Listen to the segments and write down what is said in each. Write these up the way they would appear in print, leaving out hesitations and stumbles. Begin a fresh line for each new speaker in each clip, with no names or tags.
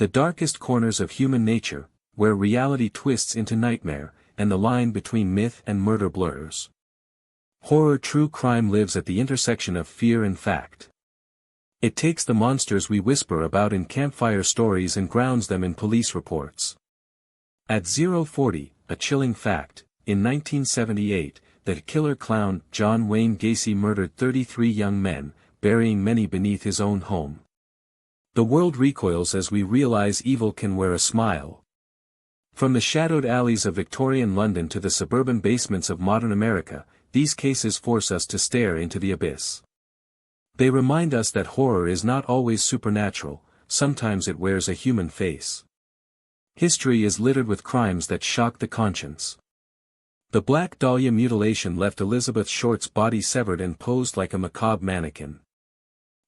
The darkest corners of human nature, where reality twists into nightmare, and the line between myth and murder blurs. Horror true crime lives at the intersection of fear and fact. It takes the monsters we whisper about in campfire stories and grounds them in police reports. At 040, a chilling fact, in 1978, the killer clown John Wayne Gacy murdered 33 young men, burying many beneath his own home. The world recoils as we realize evil can wear a smile. From the shadowed alleys of Victorian London to the suburban basements of modern America, these cases force us to stare into the abyss. They remind us that horror is not always supernatural, sometimes it wears a human face. History is littered with crimes that shock the conscience. The Black Dahlia mutilation left Elizabeth Short's body severed and posed like a macabre mannequin.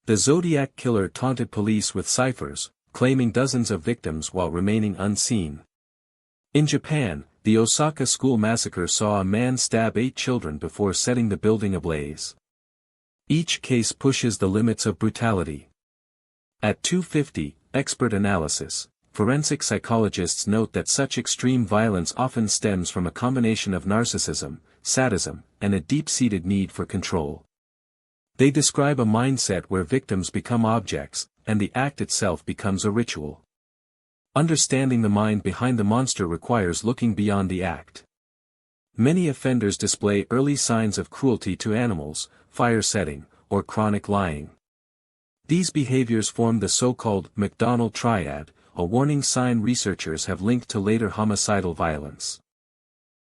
The Zodiac killer taunted police with ciphers, claiming dozens of victims while remaining unseen. In Japan, the Osaka school massacre saw a man stab 8 children before setting the building ablaze. Each case pushes the limits of brutality. At 250, expert analysis, forensic psychologists note that such extreme violence often stems from a combination of narcissism, sadism, and a deep-seated need for control. They describe a mindset where victims become objects, and the act itself becomes a ritual. Understanding the mind behind the monster requires looking beyond the act. Many offenders display early signs of cruelty to animals, fire setting, or chronic lying. These behaviors form the so-called McDonald triad, a warning sign researchers have linked to later homicidal violence.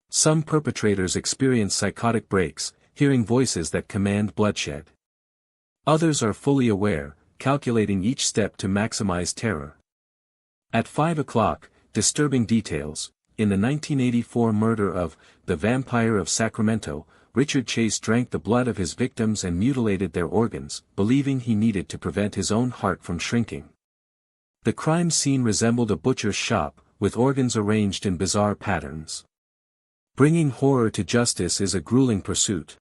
Some perpetrators experience psychotic breaks, hearing voices that command bloodshed. Others are fully aware, calculating each step to maximize terror. At 5 o'clock, disturbing details. In the 1984 murder of the Vampire of Sacramento, Richard Chase drank the blood of his victims and mutilated their organs, believing he needed to prevent his own heart from shrinking. The crime scene resembled a butcher's shop, with organs arranged in bizarre patterns. Bringing horror to justice is a grueling pursuit.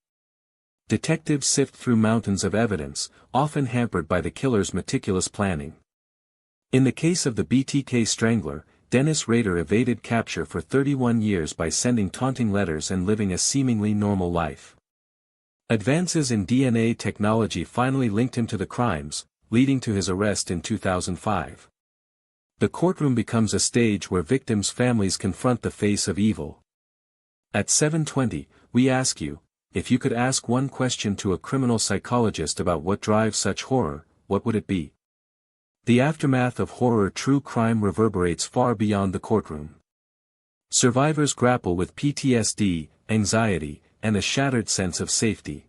Detectives sift through mountains of evidence, often hampered by the killer's meticulous planning. In the case of the BTK Strangler, Dennis Rader evaded capture for 31 years by sending taunting letters and living a seemingly normal life. Advances in DNA technology finally linked him to the crimes, leading to his arrest in 2005. The courtroom becomes a stage where victims' families confront the face of evil. At 7:20, we ask you, if you could ask one question to a criminal psychologist about what drives such horror, what would it be? The aftermath of horror true crime reverberates far beyond the courtroom. Survivors grapple with PTSD, anxiety, and a shattered sense of safety.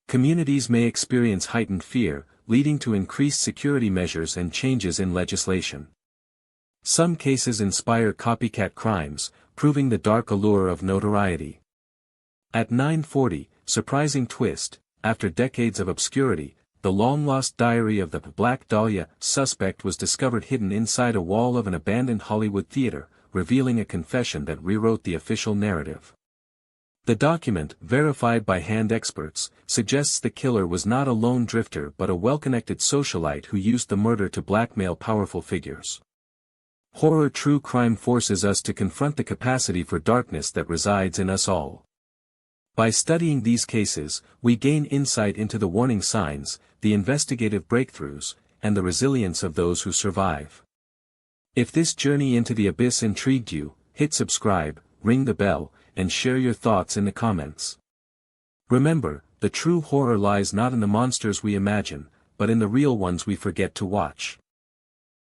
Communities may experience heightened fear, leading to increased security measures and changes in legislation. Some cases inspire copycat crimes, proving the dark allure of notoriety. At 9:40, surprising twist, after decades of obscurity, the long-lost diary of the Black Dahlia suspect was discovered hidden inside a wall of an abandoned Hollywood theater, revealing a confession that rewrote the official narrative. The document, verified by hand experts, suggests the killer was not a lone drifter but a well-connected socialite who used the murder to blackmail powerful figures. Horror true crime forces us to confront the capacity for darkness that resides in us all. By studying these cases, we gain insight into the warning signs, the investigative breakthroughs, and the resilience of those who survive. If this journey into the abyss intrigued you, hit subscribe, ring the bell, and share your thoughts in the comments. Remember, the true horror lies not in the monsters we imagine, but in the real ones we forget to watch.